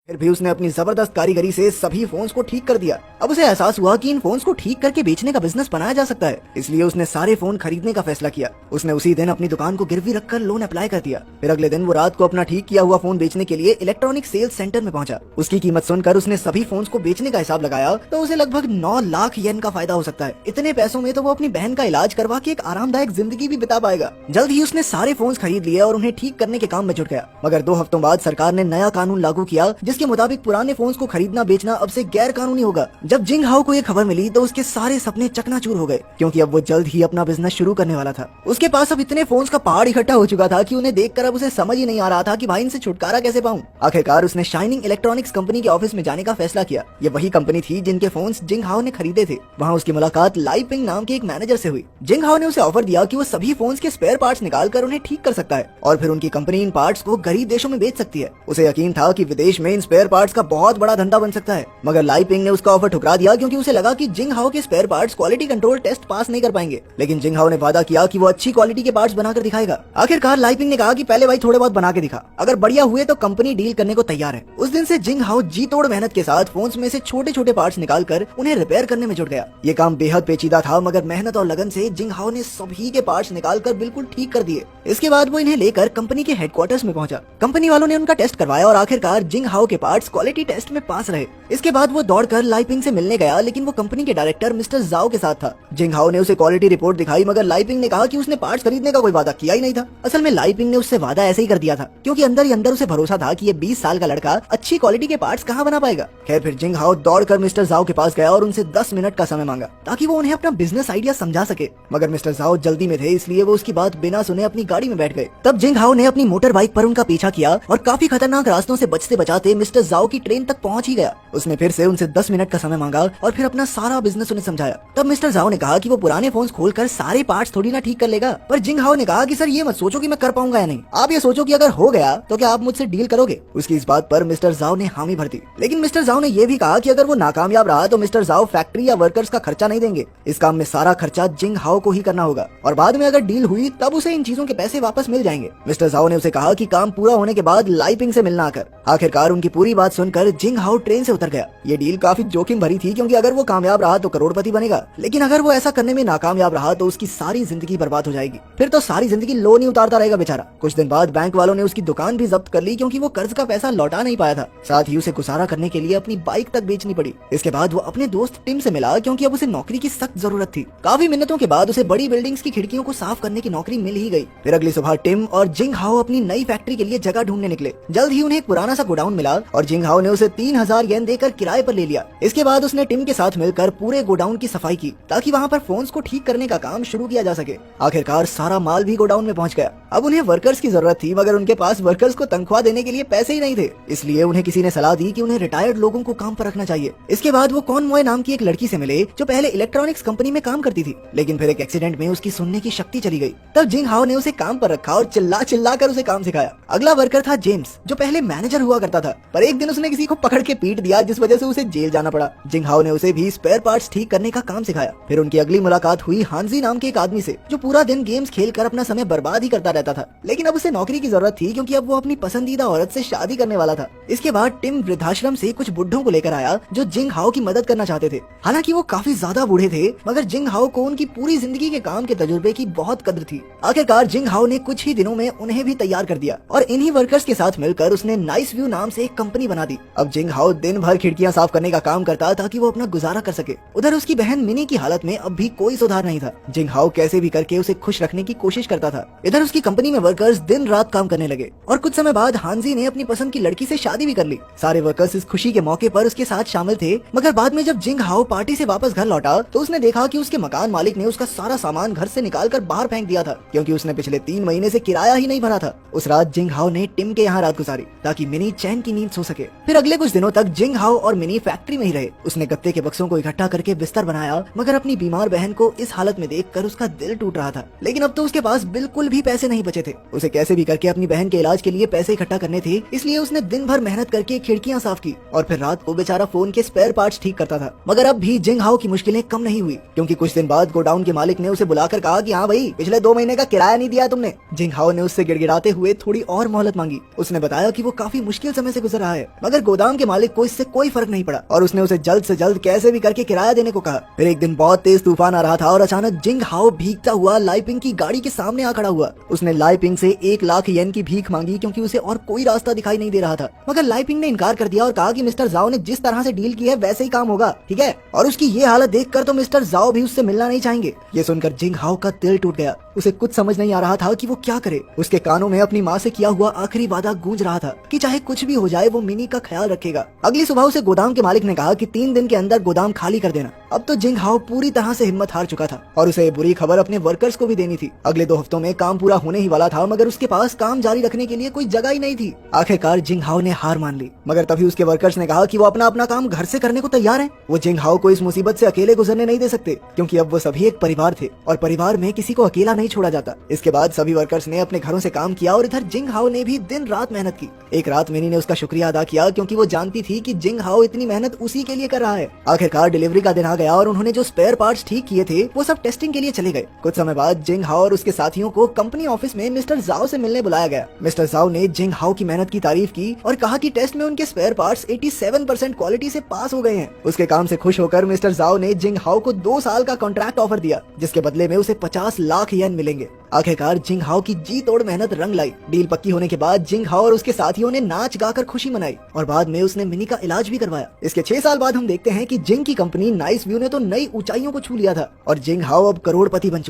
फिर भी उसने अपनी जबरदस्त कारीगरी से सभी फोन्स को ठीक कर दिया। अब उसे एहसास हुआ कि इन फोन्स को ठीक करके बेचने का बिजनेस बनाया जा सकता है, इसलिए उसने सारे फोन खरीदने का फैसला किया। उसने उसी दिन अपनी दुकान को गिरवी रखकर लोन अप्लाई कर दिया। फिर अगले दिन वो रात को अपना ठीक किया हुआ फोन बेचने के लिए इलेक्ट्रॉनिक सेल्स सेंटर में पहुंचा। उसकी कीमत सुनकर उसने सभी फोन्स को बेचने का हिसाब लगाया तो उसे लगभग 9 लाख येन का फायदा हो सकता है। इतने पैसों में तो वो अपनी बहन का इलाज करवा के एक आरामदायक जिंदगी भी बिता पाएगा। जल्द ही उसने सारे फोन्स खरीद लिए और उन्हें ठीक करने के काम में जुट गया। मगर 2 हफ्तों बाद सरकार ने नया कानून लागू किया, जिसके मुताबिक पुराने फोन्स को खरीदना बेचना अब से गैर कानूनी होगा। जब जिंग हाओ को ये खबर मिली तो उसके सारे सपने चकनाचूर हो गए, क्योंकि अब वो जल्द ही अपना बिजनेस शुरू करने वाला था। उसके पास अब इतने फोन्स का पहाड़ इकट्ठा हो चुका था कि उन्हें देखकर अब उसे समझ ही नहीं आ रहा था कि भाई इनसे छुटकारा कैसे पाऊं। आखिरकार उसने शाइनिंग इलेक्ट्रॉनिक्स कंपनी के ऑफिस में जाने का फैसला किया। ये वही कंपनी थी जिनके फोन्स जिंग हाओ ने खरीदे थे। वहाँ उसकी मुलाकात लाई पिंग नाम के एक मैनेजर से हुई। जिंग हाओ ने उसे ऑफर दिया कि वो सभी फोन्स के स्पेयर पार्ट्स निकाल कर उन्हें ठीक कर सकता है और फिर उनकी कंपनी इन पार्ट्स को गरीब देशों में बेच सकती है। उसे यकीन था कि विदेश में इन स्पेयर पार्ट्स का बहुत बड़ा धंधा बन सकता है, मगर लाई पिंग ने उसका ऑफर ठुकरा दिया, क्योंकि उसे लगा कि जिंग हाओ के spare parts quality control test pass नहीं कर पाएंगे। लेकिन जिंग हाओ ने वादा किया कि वो अच्छी क्वालिटी के पार्ट्स बनाकर दिखाएगा। आखिरकार लाई पिंग ने कहा कि पहले भाई थोड़े बहुत बना के दिखा, अगर बढ़िया हुए तो कंपनी डील करने को तैयार है। उस दिन से जिंग हाओ जी तोड़ मेहनत के साथ फोन्स में से छोटे छोटे पार्ट्स निकालकर उन्हें रिपेयर करने में जुट गया। ये काम बेहद पेचीदा था, मगर मेहनत और लगन से जिंग हाओ ने सभी के पार्ट्स निकालकर बिल्कुल ठीक कर दिए। इसके बाद वो इन्हें लेकर कंपनी के हेडक्वार्टर्स में पहुंचा। कंपनी वालों ने उनका टेस्ट करवाया और आखिरकार जिंग हाओ के पार्ट्स क्वालिटी टेस्ट में पास रहे। इसके बाद वो दौड़कर लाई पिंग से मिलने गया, लेकिन वो कंपनी के डायरेक्टर मिस्टर जाओ के साथ था। जिंग हाओ ने उसे क्वालिटी रिपोर्ट दिखाई, मगर लाई पिंग ने कहा कि उसने पार्ट्स खरीदने का कोई वादा किया ही नहीं था। असल में लाई पिंग ने उससे वादा ऐसे ही कर दिया था, क्योंकि अंदर ही अंदर उसे भरोसा था कि ये 20 साल का लड़का अच्छी क्वालिटी के पार्ट्स कहाँ बना पाएगा। खैर फिर जिंग हाओ दौड़कर मिस्टर जाओ के पास गया और उनसे 10 मिनट का समय मांगा, ताकि वो उन्हें अपना बिजनेस आइडिया समझा सके। मगर मिस्टर जाओ जल्दी में थे, इसलिए वो उसकी बात बिना सुने अपनी गाड़ी में बैठ गए। तब जिंग हाओ ने अपनी मोटर बाइक पर उनका पीछा किया और काफी खतरनाक रास्तों से बचते बचाते मिस्टर जाओ की ट्रेन तक पहुंच ही गया। उसने फिर से उनसे 10 मिनट का समय मांगा और फिर अपना सारा बिजनेस उन्हें समझाया। तब मिस्टर जाओ ने कहा कि वो पुराने फोन्स खोलकर सारे पार्ट्स थोड़ी ना ठीक कर लेगा, पर जिंग हाओ ने कहा कि सर ये मत सोचो कि मैं कर पाऊंगा या नहीं, आप ये सोचो कि अगर हो गया तो क्या आप मुझसे डील करोगे। उसकी इस बात पर मिस्टर जाओ ने हामी भर दी। लेकिन मिस्टर जाओ ने यह भी कहा कि अगर वो नाकामयाब रहा तो मिस्टर जाओ फैक्ट्री या वर्कर्स का खर्चा नहीं देंगे। इस काम में सारा खर्चा जिंग हाओ को ही करना होगा और बाद में अगर डील हुई तब उसे इन चीजों के पैसे वापस मिल जाएंगे। मिस्टर जाओ ने उसे कहा कि काम पूरा होने के बाद लाई पिंग से मिलना आकर। आखिरकार उनकी पूरी बात सुनकर जिंग हाओ ट्रेन से उतर गया। ये डील काफी जोखिम भरी थी, क्योंकि अगर वो कामयाब रहा तो करोड़पति बनेगा, लेकिन अगर वो ऐसा करने में नाकामयाब रहा तो उसकी सारी जिंदगी बर्बाद हो जाएगी। फिर तो सारी जिंदगी लोन ही उतारता रहेगा बेचारा। कुछ दिन बाद बैंक वालों ने उसकी दुकान भी जब्त कर ली, क्योंकि वो कर्ज का पैसा लौटा नहीं पाया था। साथ ही उसे गुजारा करने के लिए अपनी बाइक तक बेचनी पड़ी। इसके बाद वो अपने दोस्त टिम से मिला, क्योंकि अब उसे नौकरी की सख्त जरूरत थी। काफी मिन्नतों के बाद उसे बड़ी बिल्डिंग्स की खिड़कियों को साफ करने की नौकरी मिल ही गई। फिर अगली सुबह टिम और जिंग हाओ अपनी नई फैक्ट्री के लिए जगह ढूंढने निकले। जल्द ही उन्हें एक पुराना सा गोडाउन मिला और जिंग हाओ ने उसे 3000 येन देकर किराए पर ले लिया। इसके बाद उसने टिम के साथ मिलकर पूरे गोडाउन की सफाई की, ताकि वहाँ पर फोन्स को ठीक करने का काम शुरू किया जा सके। आखिरकार सारा माल भी गोडाउन में पहुँच गया। अब उन्हें वर्कर्स की जरूरत थी, मगर उनके पास वर्कर्स को तनख्वाह देने के लिए पैसे ही नहीं थे। इसलिए उन्हें किसी ने सलाह दी कि उन्हें रिटायर्ड लोगों को काम पर रखना चाहिए। इसके बाद वो कॉन मॉय नाम की एक लड़की से मिले, जो पहले इलेक्ट्रॉनिक्स कंपनी में काम करती थी, लेकिन फिर एक एक्सीडेंट में उसकी सुनने की शक्ति चली गई। तब जिंग हाओ ने उसे काम पर रखा और चिल्ला चिल्ला कर उसे काम सिखाया। अगला वर्कर था जेम्स, जो पहले मैनेजर हुआ करता था, पर एक दिन उसने किसी को पकड़ के पीट दिया, जिस वजह से उसे जेल जाना पड़ा। जिंग हाओ ने उसे भी स्पेयर पार्ट्स ठीक करने का काम सिखाया। फिर उनकी अगली मुलाकात हुई हांजी नाम के एक आदमी से, जो पूरा दिन गेम्स खेलकर अपना समय बर्बाद ही करता रहता था। लेकिन अब उसे नौकरी की जरूरत थी, क्योंकि अब वो अपनी पसंदीदा औरत से शादी करने वाला था। इसके बाद टिम वृद्धाश्रम से कुछ बुढ़ों को लेकर आया, जो जिंग हाओ की मदद करना चाहते थे। हालांकि वो काफी ज्यादा बूढ़े थे, मगर जिंग हाओ को उनकी पूरी जिंदगी के काम के तजुर्बे की बहुत कद्र थी। आखिरकार जिंग हाओ ने कुछ ही दिनों में उन्हें भी तैयार कर दिया और इन्हीं वर्कर्स के साथ मिलकर उसने नाइस व्यू नाम से एक कंपनी बना दी। अब जिंग हाओ दिन भर खिड़कियां साफ करने का काम करता, ताकि वो अपना गुजारा कर सके। उधर उसकी बहन मिनी की हालत में अब भी कोई सुधार नहीं था। जिंग हाओ कैसे भी करके उसे खुश रखने की कोशिश करता था। इधर उसकी कंपनी में वर्कर्स दिन रात काम करने लगे और कुछ समय बाद हांजी ने अपनी पसंद की लड़की से शादी भी कर ली। सारे वर्कर्स इस खुशी के मौके पर उसके साथ शामिल थे, मगर बाद में जब जिंग हाओ पार्टी से वापस घर लौटा तो उसने देखा कि उसके मकान मालिक ने उसका सारा सामान घर से निकालकर बाहर फेंक दिया था, क्योंकि उसने पिछले 3 महीने से किराया ही नहीं भरा था। उस रात जिंग हाओ ने टिम के यहाँ रात गुजारी, ताकि मिनी चैन की नींद सो सके। फिर अगले कुछ दिनों तक जिंग हाओ और मिनी फैक्ट्री में ही रहे। उसने गत्ते के बक्सों को इकट्ठा करके बिस्तर बनाया, मगर अपनी बीमार बहन को इस हालत में देखकर उसका दिल टूट रहा था। लेकिन अब तो उसके पास बिल्कुल भी पैसे नहीं बचे थे। उसे कैसे भी करके अपनी बहन के इलाज के लिए पैसे इकट्ठा करने थे, इसलिए उसने दिन भर मेहनत करके खिड़कियां साफ की और फिर रात को बेचारा फोन के स्पेयर पार्ट्स ठीक करता था। मगर अब भी जिंग हाओ की मुश्किलें कम नहीं हुई, क्योंकि कुछ दिन बाद गोडाउन के मालिक ने उसे बुलाकर कहा कि हाँ भाई, पिछले 2 महीने का किराया नहीं दिया तुमने। जिंग हाओ ने उससे गिड़गिड़ाते हुए थोड़ी और मोहलत मांगी। उसने बताया कि वो काफी मुश्किल समय से गुजर गुजर रहा है, मगर गोदाम के मालिक को इससे कोई फर्क नहीं पड़ा और उसने उसे जल्द से जल्द कैसे भी करके किराया देने को कहा। फिर एक दिन बहुत तेज तूफान आ रहा था और अचानक जिंग हाओ भीगता हुआ लाइपिंग की गाड़ी के सामने आ खड़ा हुआ। उसने लाइपिंग से 1,00,000 येन की भीख मांगी क्योंकि उसे और कोई रास्ता दिखाई नहीं दे रहा था, मगर लाइपिंग ने इनकार कर दिया और कहा कि मिस्टर जाओ ने जिस तरह से डील की है वैसे ही काम होगा, ठीक है। और उसकी ये हालत देखकर तो मिस्टर जाओ भी उससे मिलना नहीं चाहेंगे। ये सुनकर जिंग हाओ का दिल टूट गया। उसे कुछ समझ नहीं आ रहा था कि वो क्या करे। उसके कानों में अपनी माँ से किया हुआ आखिरी वादा गूंज रहा था कि चाहे कुछ भी हो जाए वो मिनी का ख्याल रखेगा। अगली सुबह उसे गोदाम के मालिक ने कहा कि 3 दिन के अंदर गोदाम खाली कर देना। अब तो जिंग हाओ पूरी तरह से हिम्मत हार चुका था और उसे बुरी खबर अपने वर्कर्स को भी देनी थी। अगले 2 हफ्तों में काम पूरा होने ही वाला था, मगर उसके पास काम जारी रखने के लिए कोई जगह ही नहीं थी। आखिरकार जिंग हाओ ने हार मान ली, मगर तभी उसके वर्कर्स ने कहा कि वो अपना अपना काम घर से करने को तैयार हैं। वो जिंग हाओ को इस मुसीबत से अकेले गुजरने नहीं दे सकते, क्योंकि अब वो सभी एक परिवार थे और परिवार में किसी को अकेला नहीं छोड़ा जाता। इसके बाद सभी वर्कर्स ने अपने घरों से काम किया और इधर जिंग हाओ ने भी दिन रात मेहनत की। एक रात मिनी ने उसका शुक्रिया अदा किया, क्योंकि वो जानती थी कि जिंग हाओ इतनी मेहनत उसी के लिए कर रहा है। आखिरकार डिलीवरी का दिन आ गया और उन्होंने जो स्पेयर पार्ट्स ठीक किए थे वो सब टेस्टिंग के लिए चले गए। कुछ समय बाद जिंग हाओ और उसके साथियों को कंपनी ऑफिस में मिस्टर जाओ से मिलने बुलाया गया। मिस्टर जाओ ने जिंग हाओ की मेहनत की तारीफ की और कहा कि टेस्ट में उनके स्पेयर पार्ट्स 87% क्वालिटी से पास हो गए हैं। उसके काम से खुश होकर मिस्टर जाओ ने जिंग हाओ को 2 साल का कॉन्ट्रैक्ट ऑफर दिया, जिसके बदले में उसे 50 लाख येन मिलेंगे। आखिरकार जिंग हाओ की जी तोड़ मेहनत रंग लाई। डील पक्की होने के बाद जिंग हाओ और उसके साथियों ने नाच गाकर खुशी मनाई और बाद में उसने मिनी का इलाज भी करवाया। इसके 6 साल बाद हम देखते हैं कि जिंग की कंपनी नाइस व्यू ने तो नई ऊंचाइयों को छू लिया था और जिंग हाओ अब करोड़पति बन चुका।